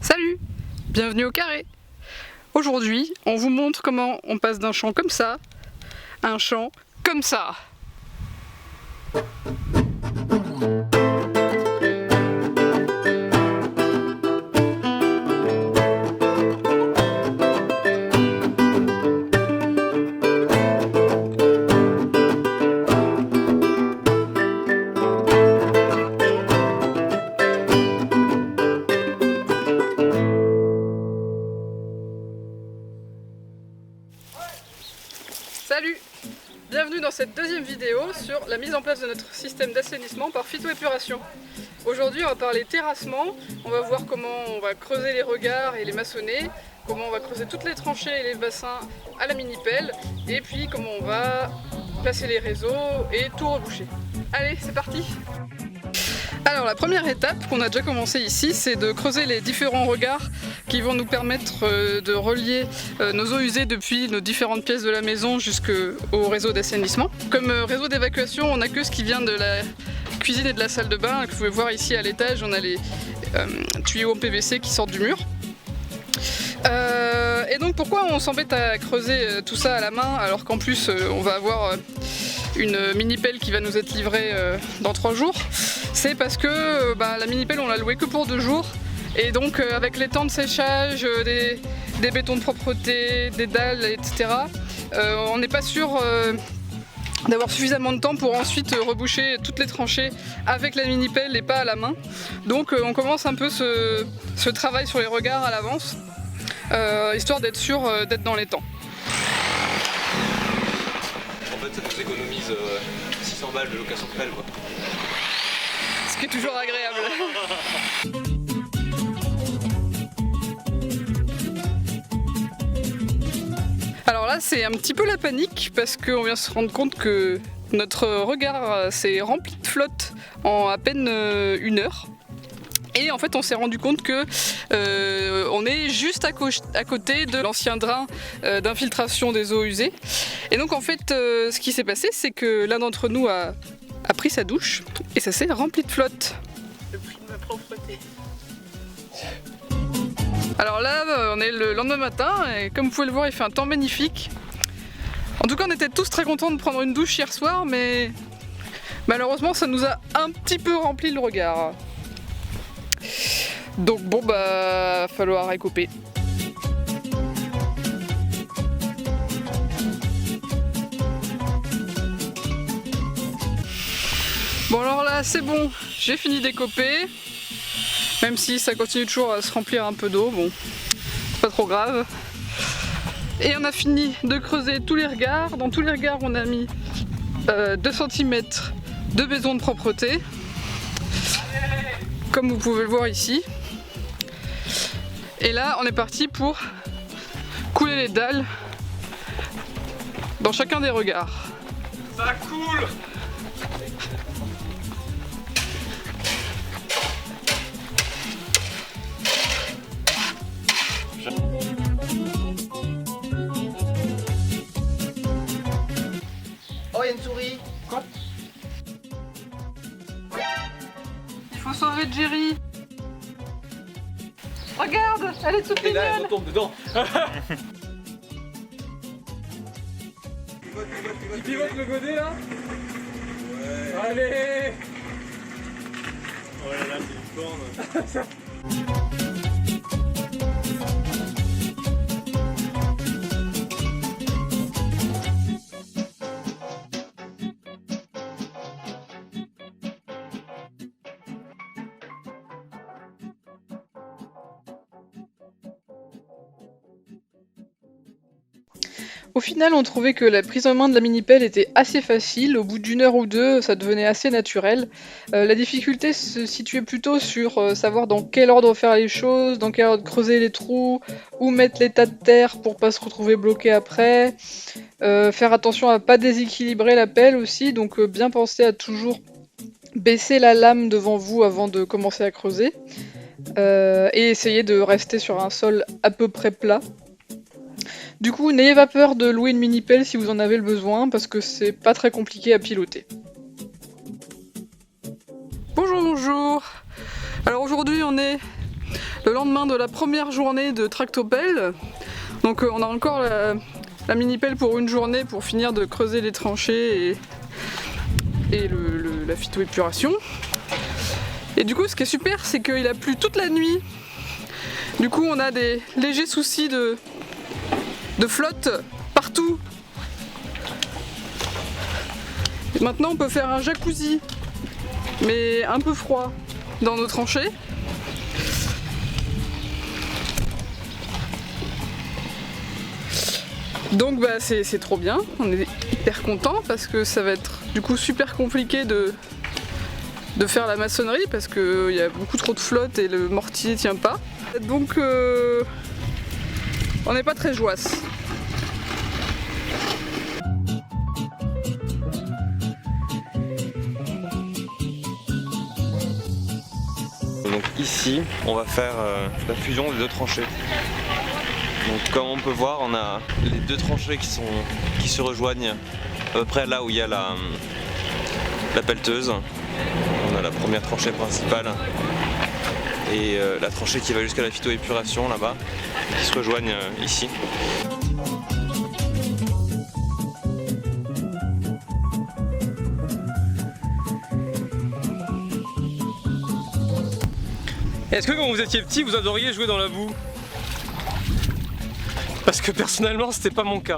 Salut, bienvenue au carré. Aujourd'hui, on vous montre comment on passe d'un champ comme ça à un champ comme ça. Salut! Bienvenue dans cette deuxième vidéo sur la mise en place de notre système d'assainissement par phytoépuration. Aujourd'hui on va parler terrassement, on va voir comment on va creuser les regards et les maçonner, comment on va creuser toutes les tranchées et les bassins à la mini-pelle, et puis comment on va placer les réseaux et tout reboucher. Allez, c'est parti! Alors la première étape qu'on a déjà commencé ici, c'est de creuser les différents regards qui vont nous permettre de relier nos eaux usées depuis nos différentes pièces de la maison jusqu'au réseau d'assainissement. Comme réseau d'évacuation, on n'a que ce qui vient de la cuisine et de la salle de bain. Vous pouvez voir ici à l'étage, on a les tuyaux en PVC qui sortent du mur. Et donc pourquoi on s'embête à creuser tout ça à la main alors qu'en plus on va avoir une mini-pelle qui va nous être livrée dans 3 jours? C'est parce que la mini-pelle on l'a louée que pour 2 jours et donc avec les temps de séchage, des bétons de propreté, des dalles, etc. On n'est pas sûr d'avoir suffisamment de temps pour ensuite reboucher toutes les tranchées avec la mini-pelle et pas à la main. Donc on commence un peu ce travail sur les regards à l'avance, histoire d'être sûr d'être dans les temps. En fait, ça nous économise 600 balles de location de pelle, quoi. Ce qui est toujours agréable. Alors là, c'est un petit peu la panique parce qu'on vient se rendre compte que notre regard s'est rempli de flotte en à peine 1 heure. Et en fait on s'est rendu compte que on est juste à côté de l'ancien drain d'infiltration des eaux usées. Et donc en fait ce qui s'est passé, c'est que l'un d'entre nous a pris sa douche et ça s'est rempli de flotte. Le prix de ma propreté. Alors là on est le lendemain matin et comme vous pouvez le voir il fait un temps magnifique. En tout cas on était tous très contents de prendre une douche hier soir, mais malheureusement ça nous a un petit peu rempli le regard. Donc bon va falloir récouper. Bon alors là c'est bon, j'ai fini d'écoper. Même si ça continue toujours à se remplir un peu d'eau, bon, c'est pas trop grave. Et on a fini de creuser tous les regards. Dans tous les regards on a mis 2 cm de béton de propreté. Comme vous pouvez le voir ici. Et là on est parti pour couler les dalles dans chacun des regards. Ça coule! Oh, il y a une souris. Quoi? Il faut sauver Jerry. Regarde, elle est toute Et là, elle mignonne. retombe dedans. Il pivote le godet là? Ouais. Allez! Oh là là, c'est une corne. Au final, on trouvait que la prise en main de la mini-pelle était assez facile. Au bout d'1 heure ou 2, ça devenait assez naturel. La difficulté se situait plutôt sur savoir dans quel ordre faire les choses, dans quel ordre creuser les trous, où mettre les tas de terre pour pas se retrouver bloqué après. Faire attention à pas déséquilibrer la pelle aussi, donc bien penser à toujours baisser la lame devant vous avant de commencer à creuser. Et essayer de rester sur un sol à peu près plat. Du coup, n'ayez pas peur de louer une mini-pelle si vous en avez le besoin, parce que c'est pas très compliqué à piloter. Bonjour, bonjour. Alors aujourd'hui on est le lendemain de la première journée de tractopelle. Donc on a encore la mini-pelle pour une journée pour finir de creuser les tranchées et la phytoépuration. Et du coup ce qui est super, c'est qu'il a plu toute la nuit. Du coup on a des légers soucis de flotte partout. Et maintenant on peut faire un jacuzzi, mais un peu froid, dans nos tranchées. Donc bah c'est trop bien, on est hyper content parce que ça va être du coup super compliqué de faire la maçonnerie parce qu'il y a beaucoup trop de flotte et le mortier tient pas. Donc on n'est pas très joasse. Donc ici, on va faire la fusion des deux tranchées. Donc comme on peut voir, on a les deux tranchées qui se rejoignent à peu près là où il y a la pelleteuse. On a la première tranchée principale et la tranchée qui va jusqu'à la phytoépuration là-bas, qui se rejoignent ici. Est-ce que quand vous étiez petit, vous adoriez jouer dans la boue? Parce que personnellement, c'était pas mon cas.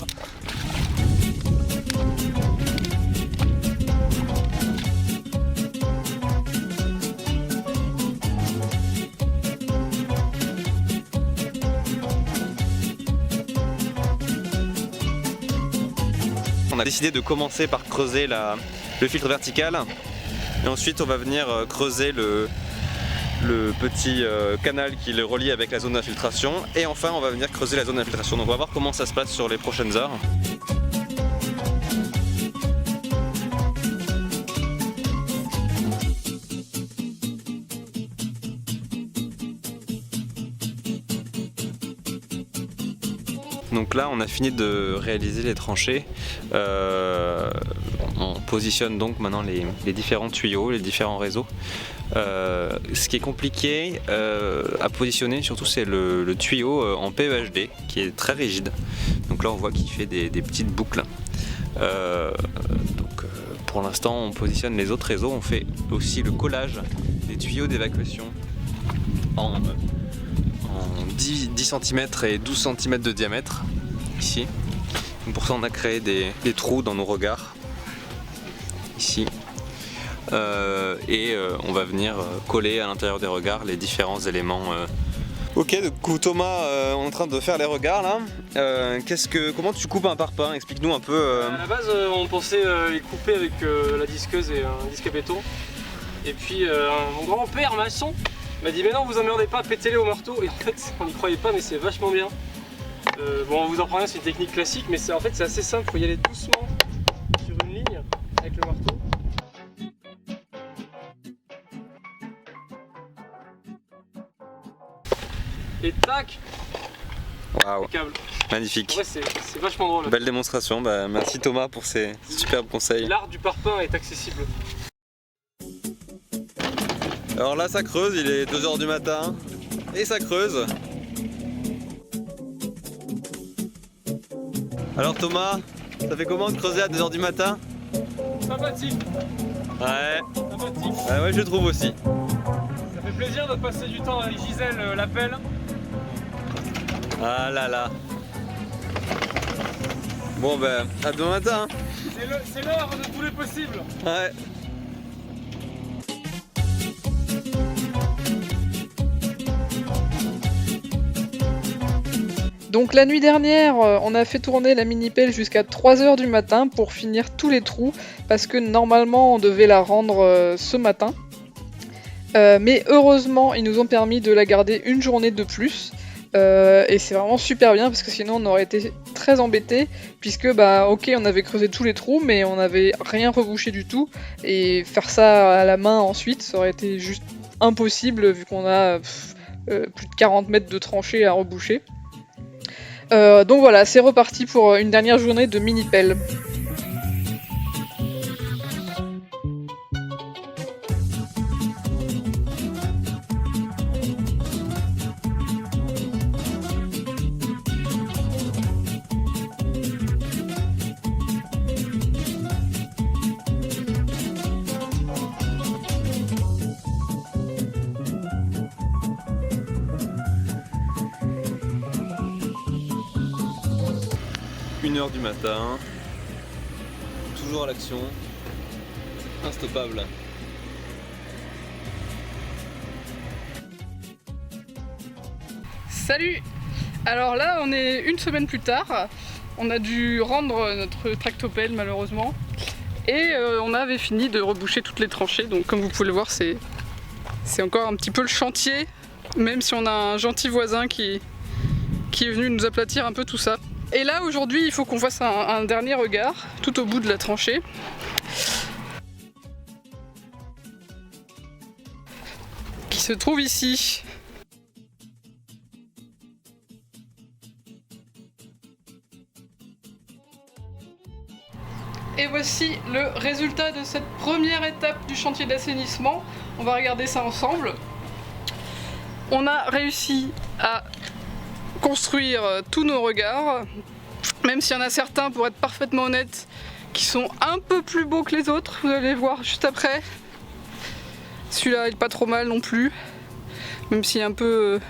On a décidé de commencer par creuser le filtre vertical et ensuite on va venir creuser le petit canal qui le relie avec la zone d'infiltration et enfin on va venir creuser la zone d'infiltration. Donc on va voir comment ça se passe sur les prochaines heures. Donc là on a fini de réaliser les tranchées, on positionne donc maintenant les différents tuyaux, les différents réseaux. Ce qui est compliqué à positionner surtout c'est le tuyau en PEHD qui est très rigide. Donc là on voit qu'il fait des petites boucles. Pour l'instant on positionne les autres réseaux, on fait aussi le collage des tuyaux d'évacuation en 10 cm et 12 cm de diamètre ici. Donc pour ça on a créé des trous dans nos regards ici. On va venir coller à l'intérieur des regards les différents éléments. Ok, du coup Thomas, on est en train de faire les regards là. Comment tu coupes un parpaing? Explique-nous un peu. À la base, on pensait les couper avec la disqueuse et un disque à béton. Et puis mon grand-père maçon m'a dit mais non, vous emmerdez pas, pétez-les au marteau. Et en fait, on n'y croyait pas, mais c'est vachement bien. Bon, on vous en prend rien, c'est une technique classique, mais en fait c'est assez simple. Il faut y aller doucement sur une ligne avec le marteau. Et tac. Waouh, magnifique. Ouais, c'est vachement drôle. Belle démonstration, merci Thomas pour ces superbes conseils. L'art du parpaing est accessible. Alors là ça creuse, il est 2 h du matin et ça creuse. Alors Thomas, ça fait comment de creuser à 2 h du matin? Sympathique. Ouais. Sympathique. Ouais, je trouve aussi. Ça fait plaisir de passer du temps avec Gisèle Lapelle. Ah là là. Bon à demain matin. C'est l'heure de tous les possibles. Ouais. Donc la nuit dernière, on a fait tourner la mini-pelle jusqu'à 3 h du matin pour finir tous les trous, parce que normalement on devait la rendre ce matin. Mais heureusement, ils nous ont permis de la garder une journée de plus. Et c'est vraiment super bien, parce que sinon on aurait été très embêtés, puisque ok, on avait creusé tous les trous, mais on n'avait rien rebouché du tout. Et faire ça à la main ensuite, ça aurait été juste impossible, vu qu'on a plus de 40 mètres de tranchées à reboucher. Donc voilà, c'est reparti pour une dernière journée de mini-pelle. 1 h du matin. Toujours à l'action. Instoppable. Salut! Alors là, on est une semaine plus tard. On a dû rendre notre tractopelle malheureusement. Et on avait fini de reboucher toutes les tranchées. Donc comme vous pouvez le voir, c'est encore un petit peu le chantier. Même si on a un gentil voisin qui est venu nous aplatir un peu tout ça. Et là aujourd'hui, il faut qu'on fasse un dernier regard tout au bout de la tranchée. Qui se trouve ici. Et voici le résultat de cette première étape du chantier d'assainissement. On va regarder ça ensemble. On a réussi à construire tous nos regards, même s'il y en a certains, pour être parfaitement honnête, qui sont un peu plus beaux que les autres. Vous allez voir juste après. Celui-là il est pas trop mal non plus, même s'il y a un peu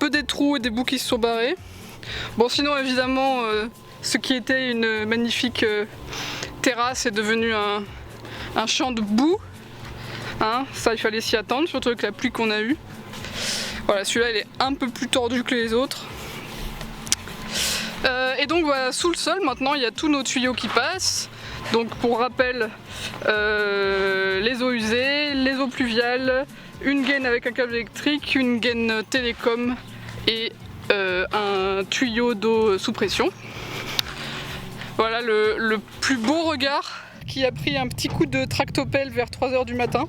des trous et des bouts qui se sont barrés. Bon, sinon évidemment, ce qui était une magnifique terrasse est devenu un champ de boue. Hein, ça il fallait s'y attendre, surtout avec la pluie qu'on a eue. Voilà, celui-là il est un peu plus tordu que les autres. Et donc voilà, sous le sol maintenant il y a tous nos tuyaux qui passent. Donc pour rappel, les eaux usées, les eaux pluviales, une gaine avec un câble électrique, une gaine télécom et un tuyau d'eau sous pression. Voilà le plus beau regard qui a pris un petit coup de tractopelle vers 3 h du matin.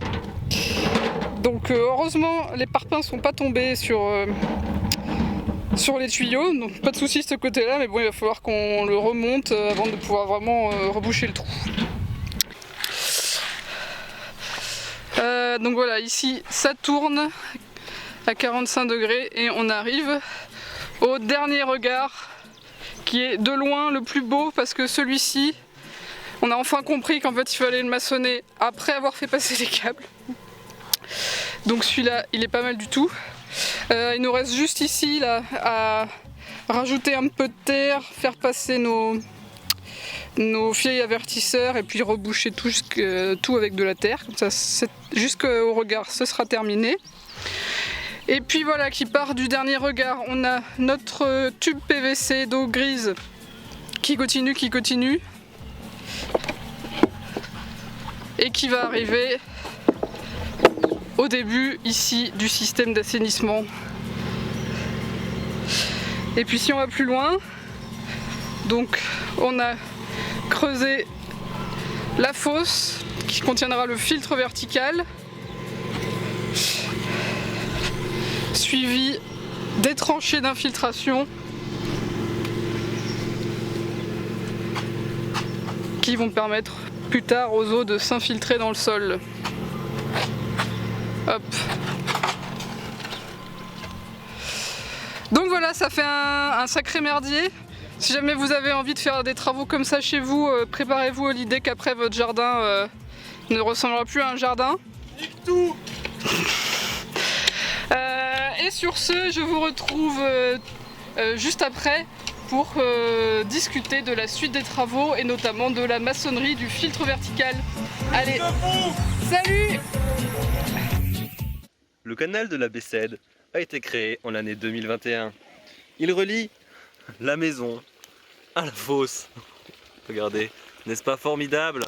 Donc heureusement les parpaings sont pas tombés sur les tuyaux, donc pas de soucis de ce côté là, mais bon il va falloir qu'on le remonte avant de pouvoir vraiment reboucher le trou. Donc voilà, ici ça tourne à 45 degrés et on arrive au dernier regard qui est de loin le plus beau, parce que celui-ci on a enfin compris qu'en fait il fallait le maçonner après avoir fait passer les câbles. Donc celui-là il est pas mal du tout. Il nous reste juste ici là, à rajouter un peu de terre, faire passer nos fils avertisseurs et puis reboucher tout avec de la terre. Comme ça jusqu'au regard ce sera terminé. Et puis voilà, qui part du dernier regard, on a notre tube PVC d'eau grise qui continue et qui va arriver au début ici du système d'assainissement. Et puis si on va plus loin, donc on a creusé la fosse qui contiendra le filtre vertical, suivi des tranchées d'infiltration qui vont permettre plus tard aux eaux de s'infiltrer dans le sol. Hop. Donc voilà, ça fait un sacré merdier. Si jamais vous avez envie de faire des travaux comme ça chez vous, préparez-vous à l'idée qu'après votre jardin ne ressemblera plus à un jardin. Nique tout. Et sur ce, je vous retrouve juste après pour discuter de la suite des travaux et notamment de la maçonnerie du filtre vertical. Allez, salut! Le canal de la Bessède a été créé en l'année 2021. Il relie la maison à la fosse. Regardez, n'est-ce pas formidable?